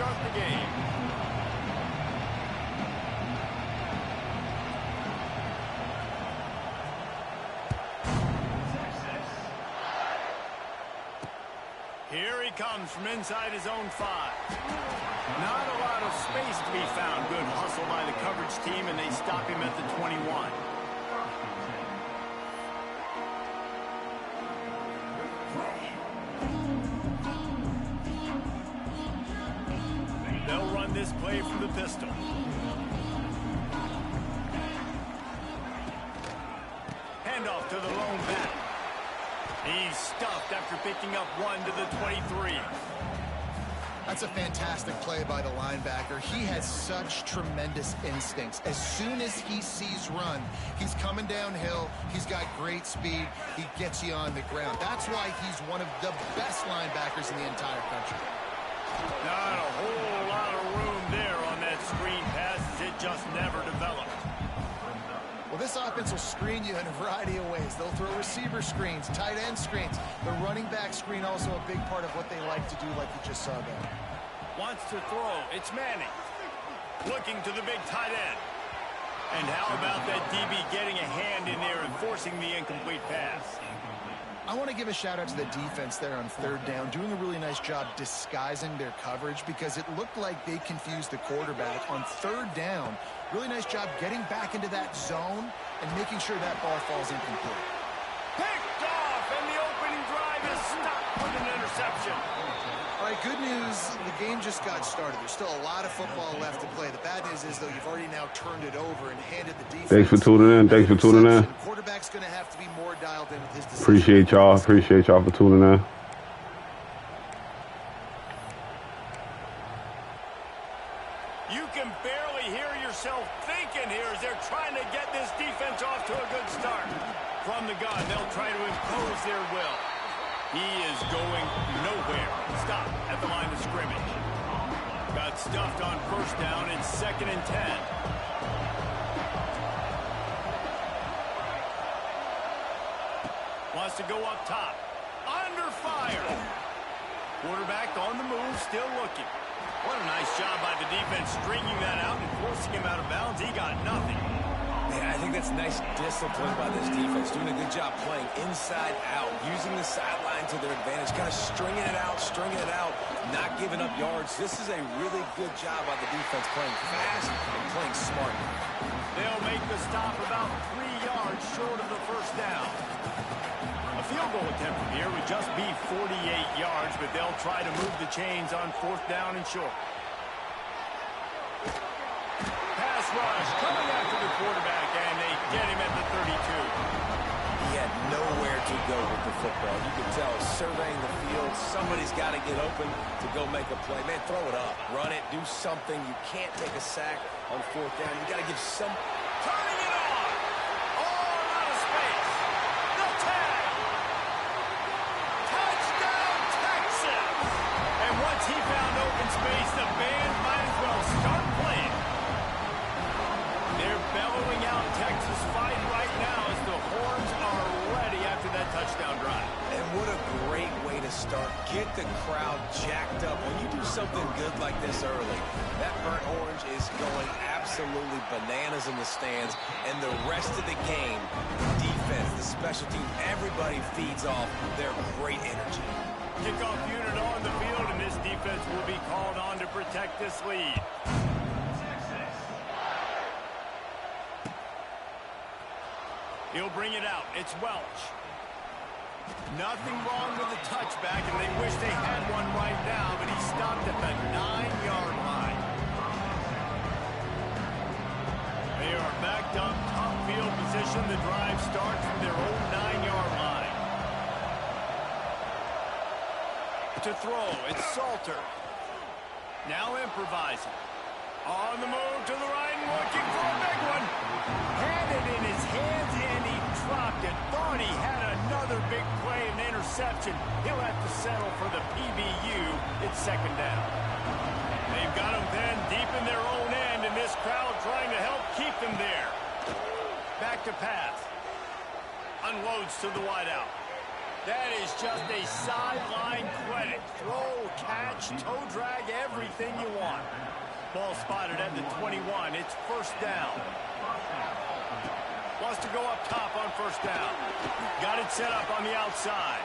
start the game. Here he comes from inside his own 5. Not a lot of space to be found. Good hustle by the coverage team, and they stop him at the 21. They'll run this play from the pistol. Handoff to the lone back. He's stuffed after picking up 1 to the 23. That's a fantastic play by the linebacker. He has such tremendous instincts. As soon as he sees run, he's coming downhill. He's got great speed. He gets you on the ground. That's why he's one of the best linebackers in the entire country. Not a whole lot of room there on that screen pass, as it just never developed. Well, this offense will screen you in a variety of ways. They'll throw receiver screens, tight end screens. The running back screen also a big part of what they like to do, like you just saw there. Wants to throw. It's Manning. Looking to the big tight end. And how about that DB getting a hand in there and forcing the incomplete pass? I want to give a shout-out to the defense there on 3rd down, doing a really nice job disguising their coverage because it looked like they confused the quarterback on 3rd down. Really nice job getting back into that zone and making sure that ball falls incomplete. Picked off, and the opening drive is stopped with an interception. All right, good news, the game just got started. There's still a lot of football left to play. The bad news is, though, you've already now turned it over and handed the defense. Thanks for tuning in. Thanks for tuning in. Quarterback's going to have to be more dialed in with his decision. Appreciate y'all. Appreciate y'all for tuning in. You can barely hear yourself thinking here as they're trying to get this defense off to a good start. From the gun, they'll try to impose their will. He is going nowhere. Stop at the line of scrimmage. Got stuffed on 1st down. It's 2nd and 10. Wants to go up top. Under fire. Quarterback on the move, still looking. What a nice job by the defense stringing that out and forcing him out of bounds. He got nothing. Yeah, I think that's nice discipline by this defense. Doing a good job playing inside out, using the sideline to their advantage, kind of stringing it out, not giving up yards. This is a really good job by the defense, playing fast and playing smart. They'll make the stop about 3 yards short of the 1st down. A field goal attempt from here would just be 48 yards, but they'll try to move the chains on 4th down and short. Pass rush coming after the quarterback, and they get him at the 32. He had nowhere to go with the football. You can tell, surveying the field, somebody's got to get open to go make a play. Man, throw it up, run it, do something. You can't take a sack on 4th down. You got to give some... Turning it on! All out of space. The tag! Touchdown, Texas! And once he found open space, the band might as well start playing. They're bellowing out Texas fight right now as the horns are ready after that touchdown drive. And what a great way to start. Get the crowd jacked up. When you do something good like this early, that burnt orange is going absolutely bananas in the stands. And the rest of the game, the defense, the special team, everybody feeds off their great energy. Kickoff unit on the field, and this defense will be called on to protect this lead. He'll bring it out. It's Welch. Nothing wrong with the touchback, and they wish they had one right now, but he stopped at the 9-yard line. They are backed up, top field position. The drive starts from their own 9-yard line. To throw, it's Salter. Now improvising. On the move to the right, looking for a big one. Had it in his hands, and he dropped it. Thought he had another big play, an interception. He'll have to settle for the PBU. It's 2nd down. They've got him pinned deep in their own end, and this crowd trying to help keep them there. Back to pass. Unloads to the wideout. That is just a sideline credit. Throw, catch, toe drag, everything you want. Ball spotted at the 21. It's first down. Wants to go up top on first down. Got it set up on the outside.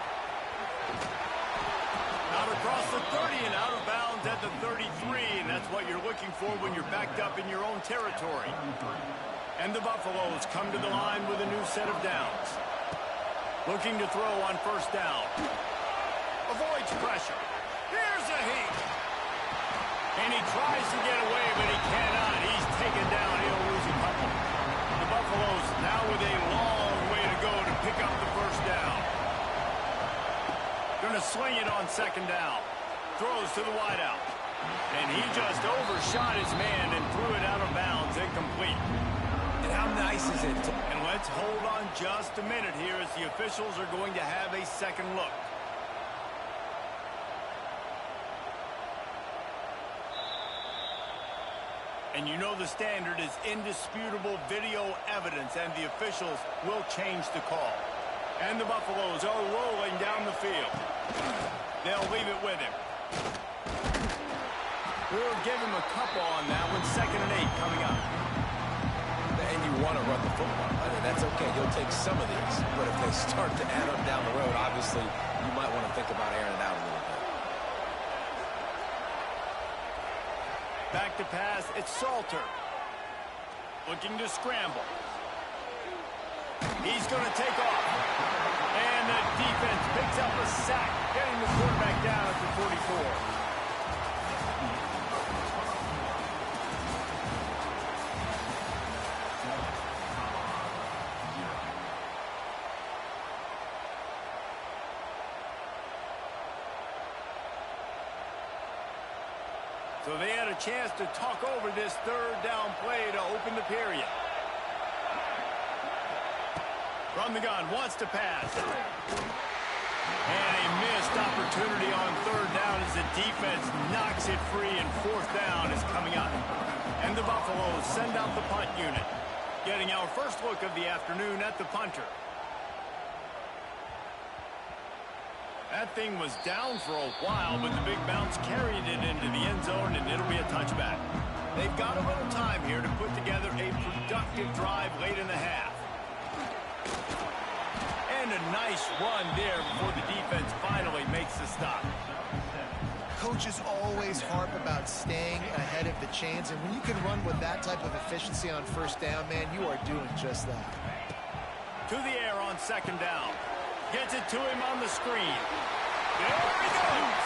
Out across the 30 and out of bounds at the 33, and that's what you're looking for when you're backed up in your own territory. And the Buffaloes come to the line with a new set of downs. Looking to throw on first down. Avoids pressure. Here's a heat. And he tries to get away, but he cannot. He's taken down. He'll lose a couple. The Buffaloes now with a long way to go to pick up the first down. Going to sling it on second down. Throws to the wideout. And he just overshot his man and threw it out of bounds, incomplete. And how nice is it? And let's hold on just a minute here as the officials are going to have a second look. And you know the standard is indisputable video evidence, and the officials will change the call. And the Buffaloes are rolling down the field. They'll leave it with him. We'll give him a couple on that one. 2nd and 8 coming up. And you want to run the football. I mean, that's okay. You'll take some of these. But if they start to add up down the road, obviously, you might want to think about airing it out a little bit. Back to pass. It's Salter. Looking to scramble. He's going to take off. And the defense picks up a sack, getting the quarterback down at the 44. So they had a chance to talk over this third down play to open the period. From the gun, wants to pass. And a missed opportunity on third down as the defense knocks it free, and fourth down is coming up. And the Buffaloes send out the punt unit. Getting our first look of the afternoon at the punter. That thing was down for a while, but the big bounce carried it into the end zone, and it'll be a touchback. They've got a little time here to put together a productive drive late in the half. And a nice run there before the defense finally makes the stop. Coaches always harp about staying ahead of the chains, and when you can run with that type of efficiency on first down, man, you are doing just that. To the air on second down. Gets it to him on the screen. There he goes.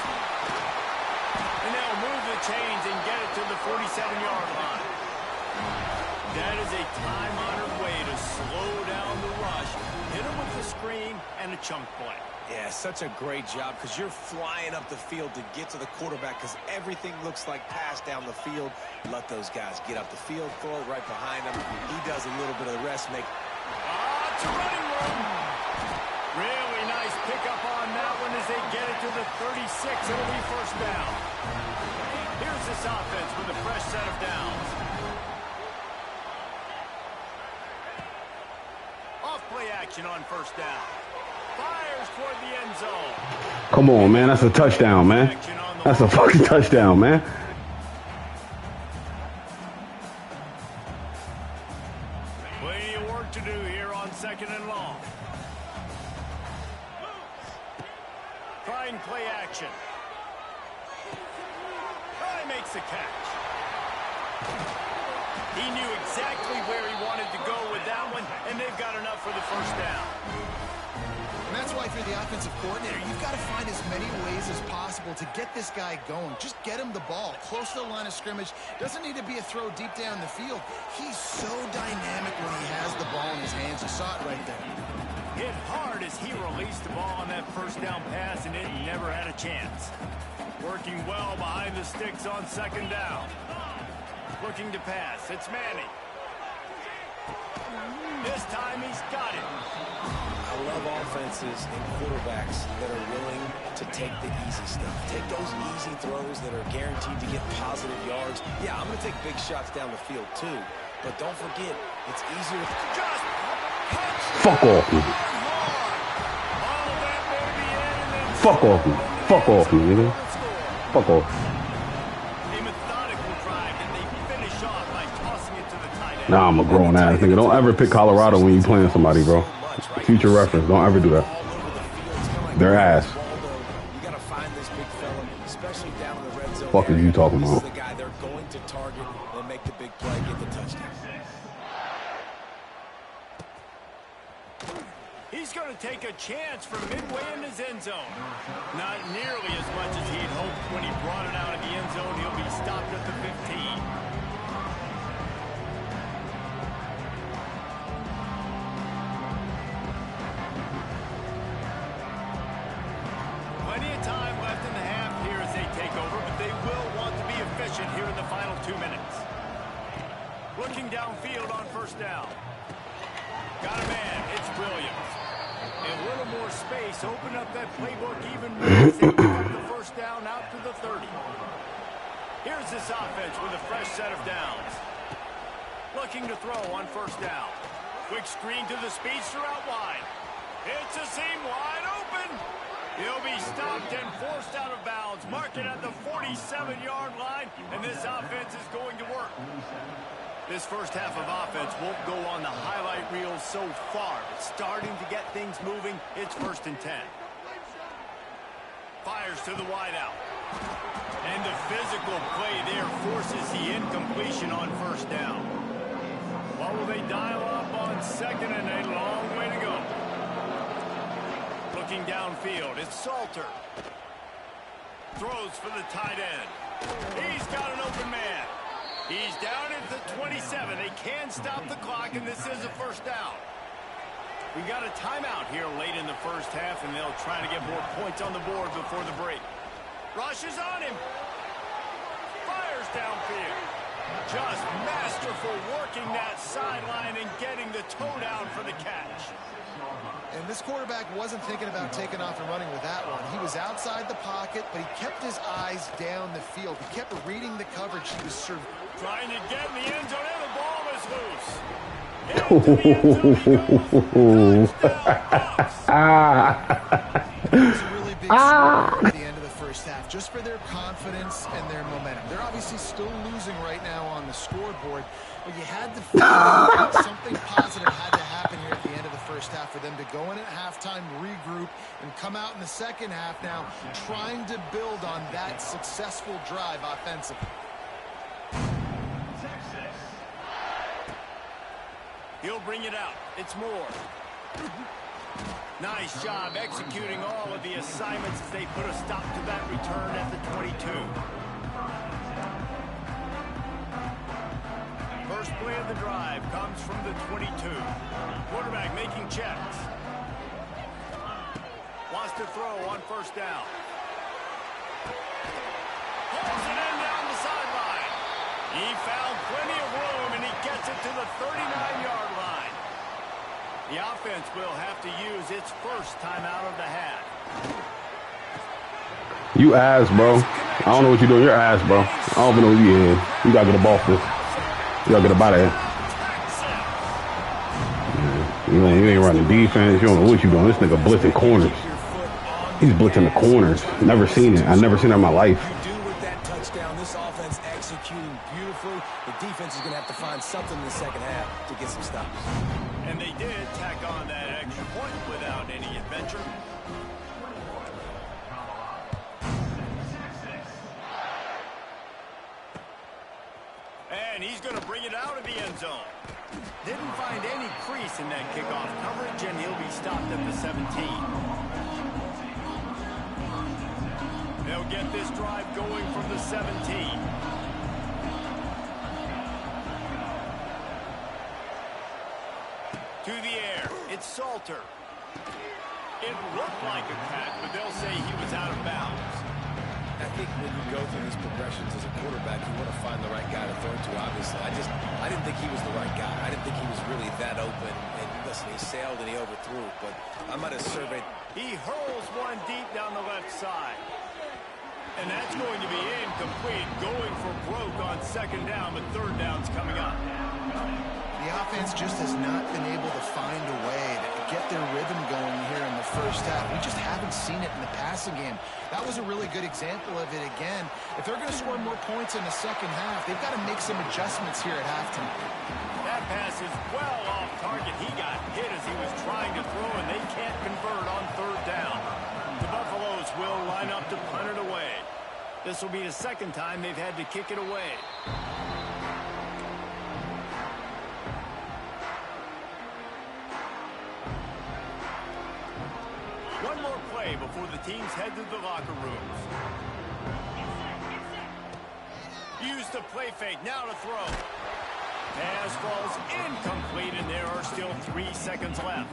And they'll move the chains and get it to the 47-yard line. That is a time-honored way to slow down the rush. Hit him with the screen and a chunk play. Yeah, such a great job because you're flying up the field to get to the quarterback because everything looks like pass down the field. Let those guys get up the field, throw it right behind him. He does a little bit of the rest. It's a running room. Really nice pickup on that one as they get it to the 36. It'll be first down. Here's this offense with a fresh set of downs. Off play action on first down. Fires toward the end zone. Come on, man. That's a touchdown, man. That's a fucking touchdown, man. Plenty of work to do here on 2nd and long. Trying play action. Try makes the catch. He knew exactly where he wanted to go with that one, and they've got enough for the first down. And that's why if you're the offensive coordinator, you've got to find as many ways as possible to get this guy going. Just get him the ball close to the line of scrimmage. Doesn't need to be a throw deep down the field. He's so dynamic when he has the ball in his hands. You saw it right there. Hit hard as he released the ball on that first down pass, and it never had a chance. Working well behind the sticks on second down. Looking to pass. It's Manning. This time he's got it. I love offenses and quarterbacks that are willing to take the easy stuff. Take those easy throws that are guaranteed to get positive yards. Yeah, I'm going to take big shots down the field too. But don't forget, it's easier. Just Fuck off. Oh, that may Fuck off me. Fuck off me, nigga. Fuck off. A methodical drive, and they finish off by tossing it to the tight end. Nah, I'm a grown ass nigga. Don't ever pick Colorado when you playing somebody, bro. Future reference. Don't ever do that. Their ass. You got to find this big fella, especially down in the red zone. Fuck is you talking about? This is the guy they're going to target and make the big play, get the touchdown. He's going to take a chance from midway in his end zone. Not nearly as much as he'd hoped when he brought it out of the end zone. He'll be stopped at the 15. Plenty of time left in the half here as they take over, but they will want to be efficient here in the final 2 minutes. Looking downfield on first down. Got a man. It's Williams. A little more space. Open up that playbook even more as they pick up the first down out to the 30. Here's this offense with a fresh set of downs. Looking to throw on first down. Quick screen to the speedster out wide. It's a seam wide open. He'll be stopped and forced out of bounds. Mark it at the 47-yard line, and this offense is going to work. This first half of offense won't go on the highlight reel so far. It's starting to get things moving. It's 1st and 10. Fires to the wideout. And the physical play there forces the incompletion on first down. What will they dial up on second and a long way to go? Looking downfield, it's Salter. Throws for the tight end. He's got an open man. He's down at the 27. They can stop the clock, and this is a first down. We got a timeout here late in the first half, and they'll try to get more points on the board before the break. Rushes on him. Fires downfield. Just masterful working that sideline and getting the toe down for the catch. And this quarterback wasn't thinking about taking off and running with that one. He was outside the pocket, but he kept his eyes down the field. He kept reading the coverage. He was trying to get in the end zone, and the ball is loose. Into the end zone he goes. It was a really big score at the end of the first half, just for their confidence and their momentum. They're obviously still losing right now on the scoreboard, but you had to feel like something positive had to happen here at the end of the first half for them to go in at halftime, regroup, and come out in the second half now trying to build on that successful drive offensively. He'll bring it out. It's Moore. Nice job executing all of the assignments as they put a stop to that return at the 22. First play of the drive comes from the 22. Quarterback making checks. Wants to throw on first down. Pulls it in down the sideline. He found plenty of room, and he gets it to the 39-yard line. The offense will have to use its first timeout of the half. You ass, bro. I don't know what you're doing. You're ass, bro. I don't even know what you in. You gotta get a ball for this. You gotta get a body. You ain't running defense. You don't know what you're doing. This nigga blitzing corners. He's blitzing the corners. Never seen it. I've never seen it in my life. You do with that touchdown, this offense executing beautifully. The defense is going to have to find something in the second half to get some stops. And they did tack on that extra point without any adventure. And he's going to bring it out of the end zone. Didn't find any crease in that kickoff coverage, and he'll be stopped at the 17. They'll get this drive going from the 17. To the air, it's Salter. It looked like a catch, but they'll say he was out of bounds. I think when you go through these progressions as a quarterback, you want to find the right guy to throw to, obviously. I didn't think he was the right guy. I didn't think he was really that open. And listen, he sailed and he overthrew, but I might have surveyed. He hurls one deep down the left side. And that's going to be incomplete, going for broke on second down, but third down's coming up. The offense just has not been able to find a way to get their rhythm going here in the first half. We just haven't seen it in the passing game. That was a really good example of it again. If they're going to score more points in the second half, they've got to make some adjustments here at halftime. That pass is well off target. He got hit as he was trying to throw, and they can't convert on third down. The Buffaloes will line up to punt it away. This will be the second time they've had to kick it away. One more play before the teams head to the locker rooms. Use the play fake, now to throw. Pass falls incomplete, and there are still 3 seconds left.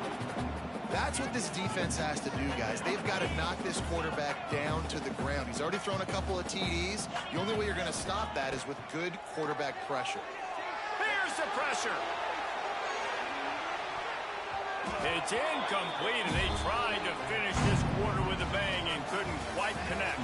That's what this defense has to do, guys. They've got to knock this quarterback down to the ground. He's already thrown a couple of TDs. The only way you're going to stop that is with good quarterback pressure. Here's the pressure. It's incomplete, and they tried to finish this quarter with a bang and couldn't quite connect.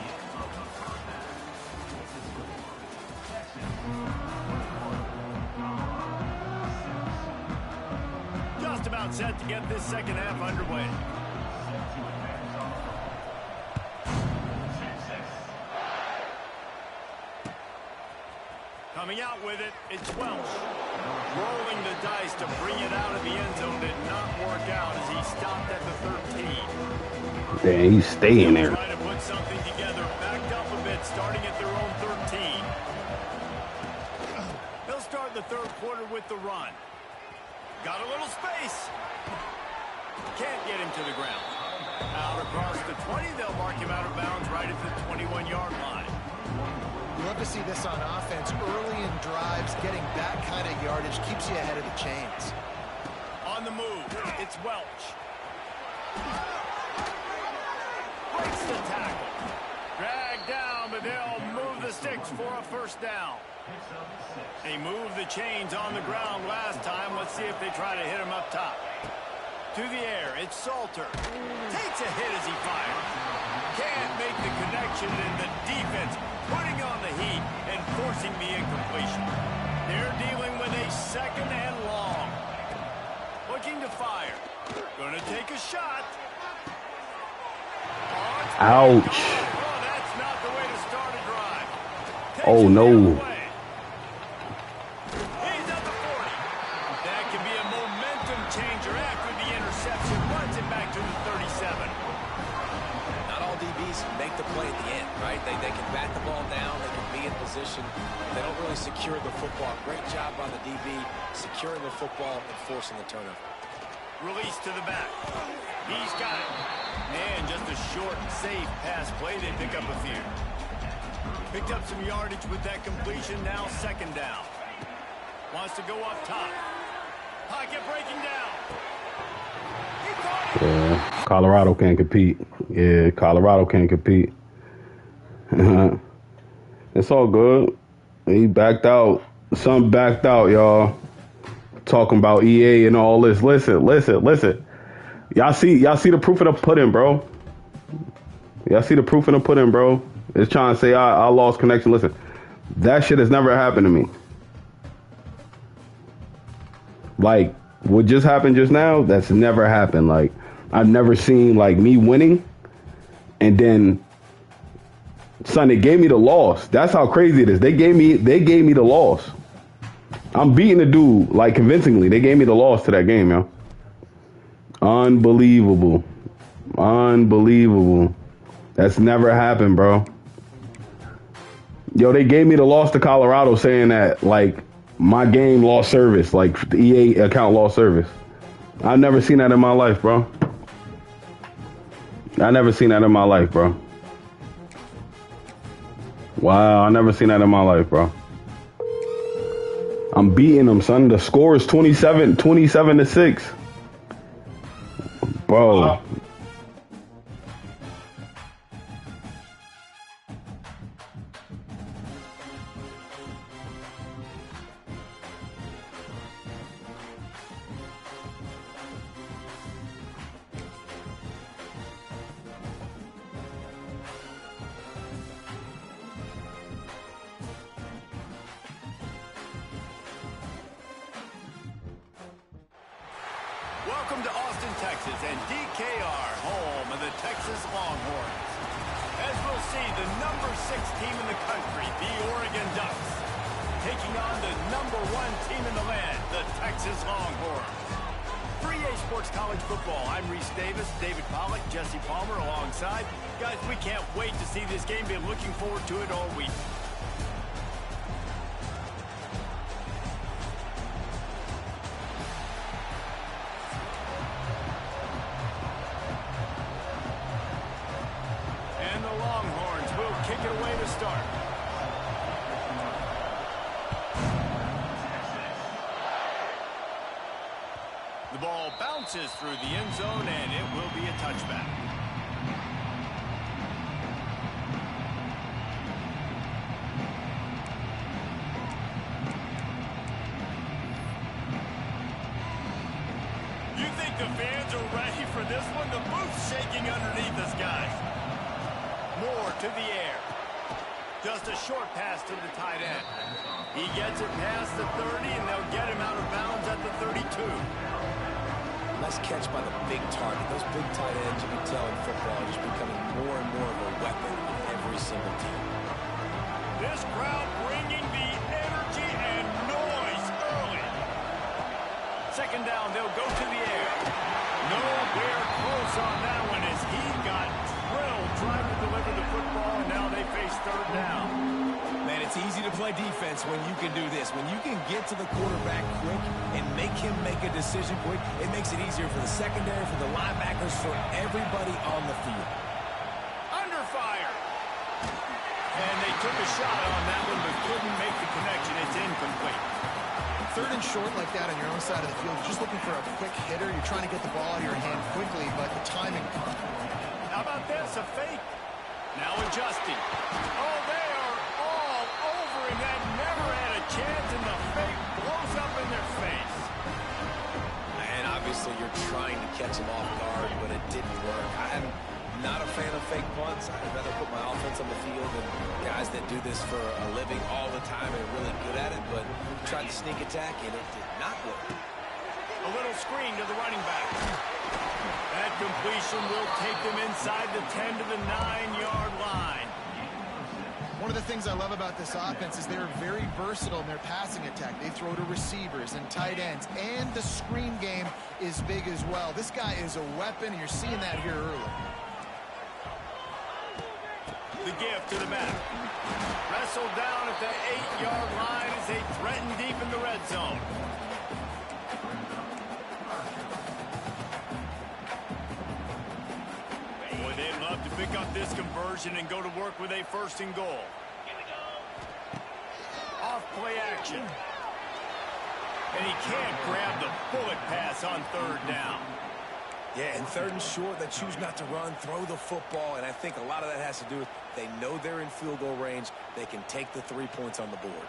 Just about set to get this second half underway. Coming out with it, it's Welch. Rolling the dice to bring it out of the end zone did not work out as he stopped at the 13. Damn, he's staying there. Trying to put something together, backed up a bit, starting at their own 13. They'll start the third quarter with the run. Got a little space. Can't get him to the ground. Out across the 20, they'll mark him out of bounds right at the 21-yard line. You love to see this on offense. Early in drives, getting that kind of yardage keeps you ahead of the chains. On the move, it's Welch. Breaks the tackle. Dragged down, but they'll move the sticks for a first down. They moved the chains on the ground last time. Let's see if they try to hit him up top. To the air, it's Salter. Takes a hit as he fires. Can't make the connection, and the defense putting on the heat and forcing the incompletion. They're dealing with a second and long. Looking to fire. Gonna take a shot. Ouch. Oh, that's not the way to start a drive. Oh, no. He's at the 40. That could be a momentum changer after the interception. Runs it back to the 37. Not all DBs make the play at the end, right? They can bat the ball down. They can be in position. They don't really secure the football. Great job by the DB securing the football and forcing the turnover. Release to the back. He's got it. And just a short, safe pass play. They pick up a few. Picked up some yardage with that completion. Now second down. Wants to go up top. Pocket breaking down. He caught it. Yeah, Colorado can't compete. Yeah, Colorado can't compete. It's all good. He backed out. Some backed out, y'all. Talking about EA and all this. Listen. Y'all see the proof of the pudding, bro. Y'all see the proof of the pudding, bro. It's trying to say I lost connection. Listen, that shit has never happened to me. Like, what just happened just now, that's never happened. Like, I've never seen, like, me winning, and then, son, they gave me the loss. That's how crazy it is. They gave me the loss. I'm beating the dude, like, convincingly. They gave me the loss to that game, yo. Unbelievable. That's never happened, bro. Yo, they gave me the loss to Colorado saying that, like, my game lost service, like, the EA account lost service. I've never seen that in my life, bro. Wow, I never seen that in my life, bro. I'm beating them, son. The score is 27-6. Bro. Welcome to Austin, Texas, and DKR, home of the Texas Longhorns. As we'll see, the number 6 team in the country, the Oregon Ducks, taking on the number 1 team in the land, the Texas Longhorns. 3A Sports College Football. I'm Reese Davis, David Pollack, Jesse Palmer alongside. Guys, we can't wait to see this game. Been looking forward to it all week. And the Longhorns will kick it away to start. The ball bounces through the end zone, and it will be a touchback. You think the fans are ready for this one? The booth's shaking underneath us, guys. Moore to the air. Just a short pass to the tight end. He gets it past the 30, and they'll get him out of bounds at the 32. Nice catch by the big target. Those big tight ends, you can tell in football, are just becoming more and more of a weapon on every single team. This crowd bringing the energy and noise early. Second down, they'll go to the air. Nowhere close on that one as he got drilled trying to deliver the football, and now they face third down. Man, it's easy to play defense when you can do this. When you can get to the quarterback quick and make him make a decision quick, it makes it easier for the secondary, for the linebackers, for everybody on the field. Under fire. And they took a shot on that one but couldn't make the connection. It's incomplete. Third and short like that on your own side of the field, you're just looking for a quick hitter. You're trying to get the ball out of your hand quickly, but the timing. How about this? A fake. Now adjusting. Oh, they are all over him. That never had a chance, and the fake blows up in their face. And obviously you're trying to catch him off guard, but it didn't work. I'm not a fan of fake punts. I'd rather put my offense on the field than guys that do this for a living all the time and are really good at it, but tried to sneak attack, and it did not work. A little screen to the running back. That completion will take them inside the 10 to the 9-yard line. One of the things I love about this offense is they're very versatile in their passing attack. They throw to receivers and tight ends, and the screen game is big as well. This guy is a weapon, and you're seeing that here early. The gift to the back. Wrestled down at the 8-yard line as they threaten deep in the red zone. Boy, they'd love to pick up this conversion and go to work with a first and goal. Off play action. And he can't grab the bullet pass on third down. Yeah, and third and short, they choose not to run, throw the football, and I think a lot of that has to do with they know they're in field goal range. They can take the 3 points on the board.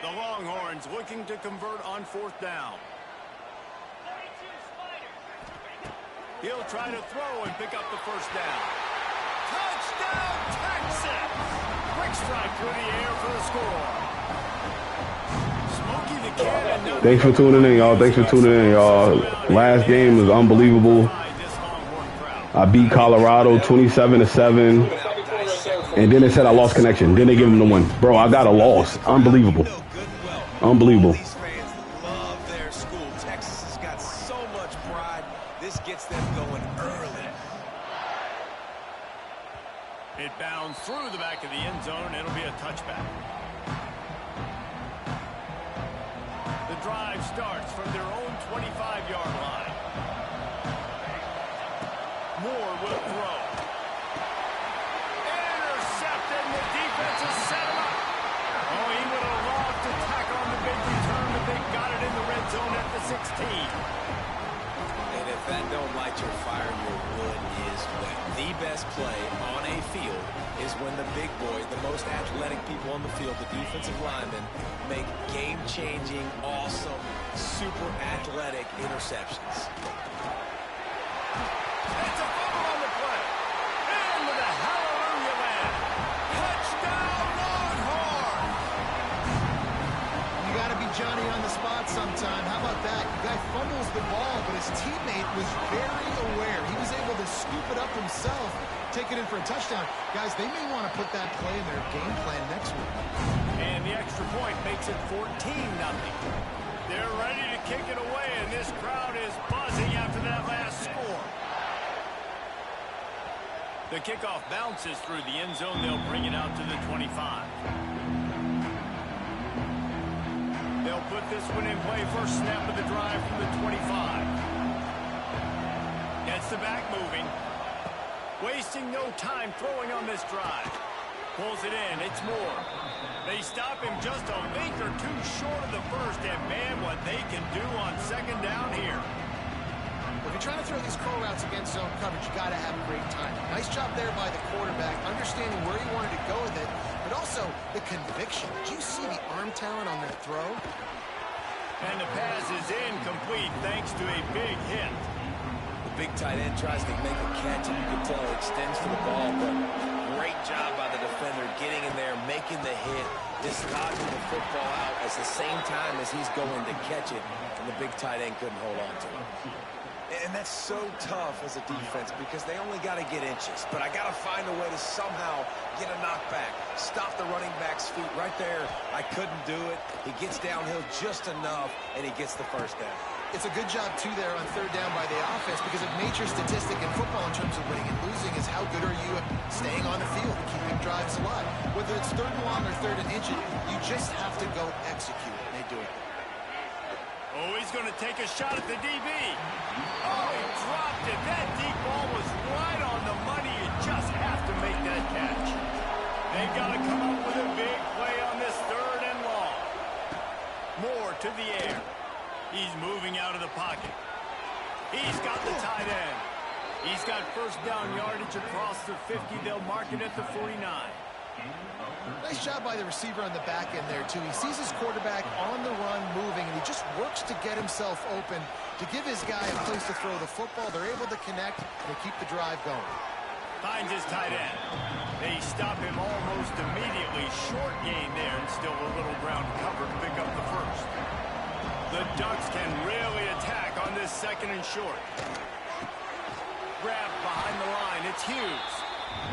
The Longhorns looking to convert on fourth down. He'll try to throw and pick up the first down. Touchdown, Texas! Quick strike through the air for the score. Smokey the Cannon. Thanks for tuning in, y'all. Thanks for tuning in, y'all. Last game was unbelievable. I beat Colorado 27-7. And then they said I lost connection. Then they give them the win. Bro, I got a loss. Unbelievable. Unbelievable. These fans love their school. Texas has got so much pride. This gets them going early. It bounds through the back of the end zone. It'll be a touchback. The drive starts from their own 25-yard line. Moore will throw. Intercepted, and the defense has set him up. Oh, he would have loved to tack on the big return, but they got it in the red zone at the 16. And if that don't light your fire, your wood is wet. The best play on a field is when the big boys, the most athletic people on the field, the defensive linemen, make game-changing, awesome, super athletic interceptions. It's a fumble on the play. Into the hallelujah land. Touchdown, Longhorns! You got to be Johnny on the spot sometime. How about that? The guy fumbles the ball, but his teammate was very aware. He was able to scoop it up himself, take it in for a touchdown. Guys, they may want to put that play in their game plan next week. And the extra point makes it 14-0. They're ready to kick it away, and this crowd is buzzing after that last score. The kickoff bounces through the end zone. They'll bring it out to the 25. They'll put this one in play. First snap of the drive from the 25. Gets the back moving. Wasting no time throwing on this drive. Pulls it in. It's Moore. They stop him just a length or two short of the first. And, man, what they can do on second down here. If you're trying to throw these curl routes against zone coverage, you got to have a great time. Nice job there by the quarterback, understanding where he wanted to go with it, but also the conviction. Did you see the arm talent on that throw? And the pass is incomplete thanks to a big hit. The big tight end tries to make a catch, and you can tell it extends to the ball, but great job by the defender getting in there, making the hit, dislodging the football out at the same time as he's going to catch it, and the big tight end couldn't hold on to it. And that's so tough as a defense because they only got to get inches. But I got to find a way to somehow get a knockback, stop the running back's feet right there. I couldn't do it. He gets downhill just enough, and he gets the first down. It's a good job, too, there on third down by the offense because a major statistic in football in terms of winning and losing is how good are you at staying on the field, keeping drives alive. Whether it's third and long or third and inches, you just have to go execute, and they do it. Oh, he's going to take a shot at the DB. Oh, he dropped it. That deep ball was right on the money. You just have to make that catch. They've got to come up with a big play on this third and long. Moore to the air. He's moving out of the pocket. He's got the tight end. He's got first down yardage across the 50. They'll mark it at the 49. Nice job by the receiver on the back end there, too. He sees his quarterback on the run moving, and he just works to get himself open to give his guy a place to throw the football. They're able to connect, and they keep the drive going. Finds his tight end. They stop him almost immediately. Short gain there, and still a little ground cover to pick up the first. The Ducks can really attack on this second and short. Grab behind the line. It's Hughes.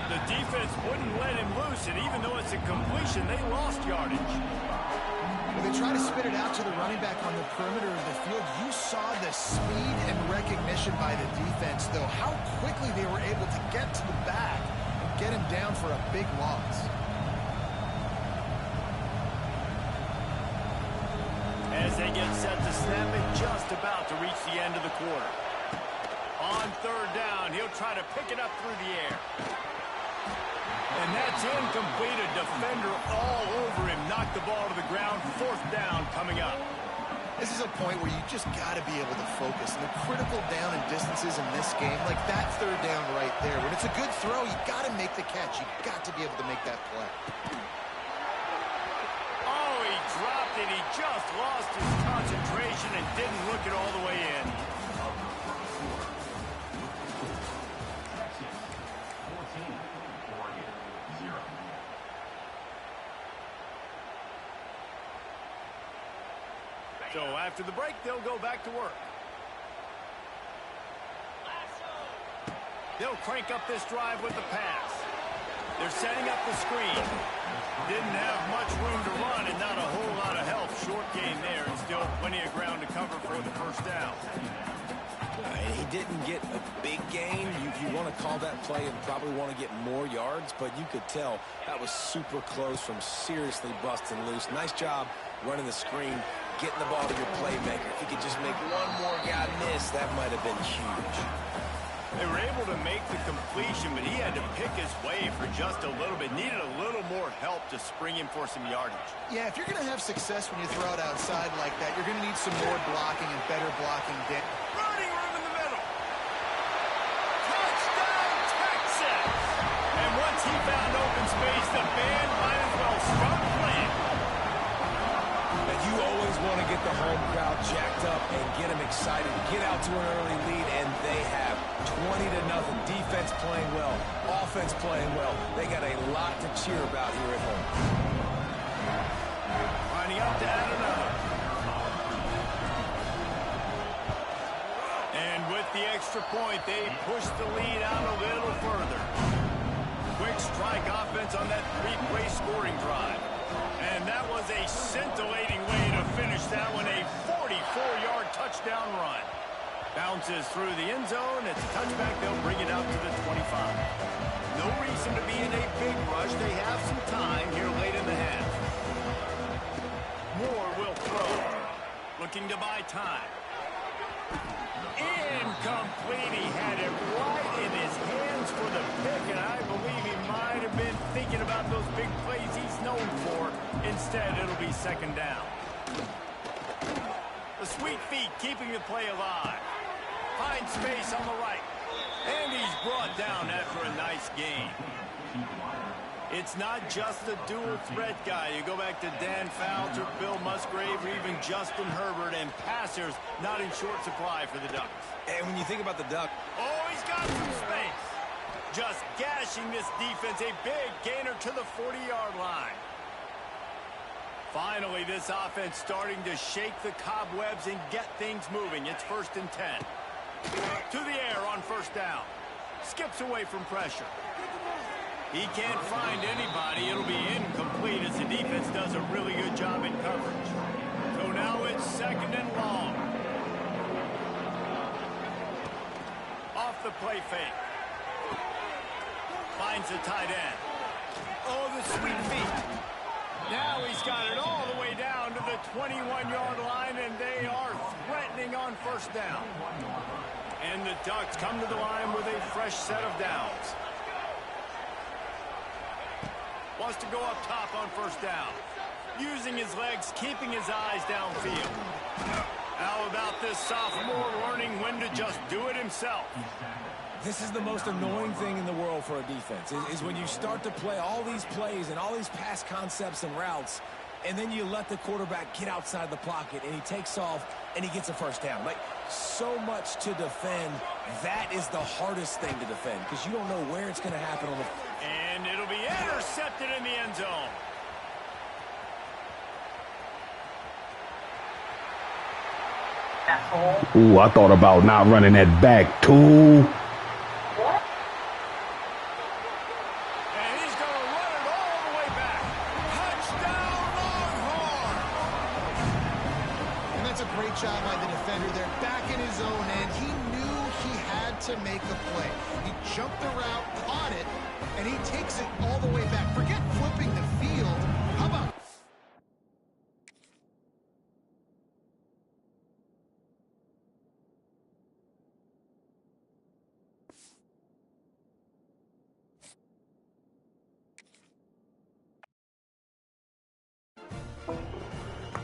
The defense wouldn't let him loose, and even though it's a completion, they lost yardage. When they try to spit it out to the running back on the perimeter of the field, you saw the speed and recognition by the defense, though, how quickly they were able to get to the back and get him down for a big loss. As they get set to snap it, just about to reach the end of the quarter. On third down, he'll try to pick it up through the air. And that's incomplete. A defender all over him. Knocked the ball to the ground. Fourth down coming up. This is a point where you just got to be able to focus. And the critical down and distances in this game, like that third down right there, when it's a good throw, you got to make the catch. You got to be able to make that play. Oh, he dropped it. He just lost his concentration and didn't look it all the way in. So after the break, they'll go back to work. They'll crank up this drive with the pass. They're setting up the screen. Didn't have much room to run and not a whole lot of help. Short gain there and still plenty of ground to cover for the first down. He didn't get a big gain. You want to call that play and probably want to get more yards, but you could tell that was super close from seriously busting loose. Nice job running the screen, getting the ball to your playmaker. If he could just make one more guy miss, that might have been huge. They were able to make the completion, but he had to pick his way for just a little bit. Needed a little more help to spring him for some yardage. Yeah, if you're going to have success when you throw it outside like that, you're going to need some more blocking and better blocking. Running room in the middle. Touchdown, Texas! And once he found open space, the band might as well start playing. But you always want to get the home crowd jacked up and get them excited. Get out to an early lead, and they have 20-0. Defense playing well, offense playing well. They got a lot to cheer about here at home. Lining up to add another. extra point, they push the lead out a little further. Quick strike offense on that three-play scoring drive. And that was a scintillating way to finish that one, a 44-yard touchdown run. Bounces through the end zone. It's a touchback. They'll bring it out to the 25. No reason to be in a big rush. They have some time here late in the half. Moore will throw. Looking to buy time. Incomplete. He had it right in his hands for the pick, and I believe he might have been thinking about those big plays he's known for. Instead, it'll be second down. The sweet feet keeping the play alive. Finds space on the right. And he's brought down after a nice gain. It's not just the dual threat guy. You go back to Dan Fouts or Bill Musgrave or even Justin Herbert, and passers not in short supply for the Ducks. And when you think about the Ducks, oh, he's got some space. Just gashing this defense. A big gainer to the 40-yard line. Finally, this offense starting to shake the cobwebs and get things moving. It's 1st and 10. To the air on first down. Skips away from pressure. He can't find anybody. It'll be incomplete as the defense does a really good job in coverage. So now it's 2nd and long. Off the play fake. Finds the tight end. Oh, the sweet feet. Now he's got it all the way down to the 21-yard line, and they are threatening on first down. And the Ducks come to the line with a fresh set of downs. Wants to go up top on first down. Using his legs, keeping his eyes downfield. How about this sophomore learning when to just do it himself? this is the most annoying thing in the world for a defense, is when you start to play all these plays and all these pass concepts and routes, and then you let the quarterback get outside the pocket, and he takes off, and he gets a first down. Like, so much to defend. That is the hardest thing to defend, because you don't know where it's going to happen on the... And it'll be intercepted in the end zone. Ooh, I thought about not running that back, too. And he's going to run it all the way back. Touchdown, Longhorn! And that's a great job by the defender there. Back in his own end, he knew he had to make a play. He jumped the route, caught it, and he takes it all the way back. Forget flipping the field. How about...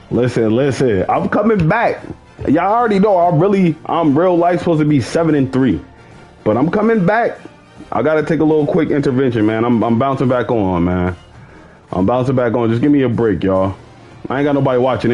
Listen. I'm coming back. Y'all already know I'm real life supposed to be 7-3. But I'm coming back. I gotta take a little quick intervention, man. I'm bouncing back on, man. I'm bouncing back on. Just give me a break, y'all. I ain't got nobody watching it.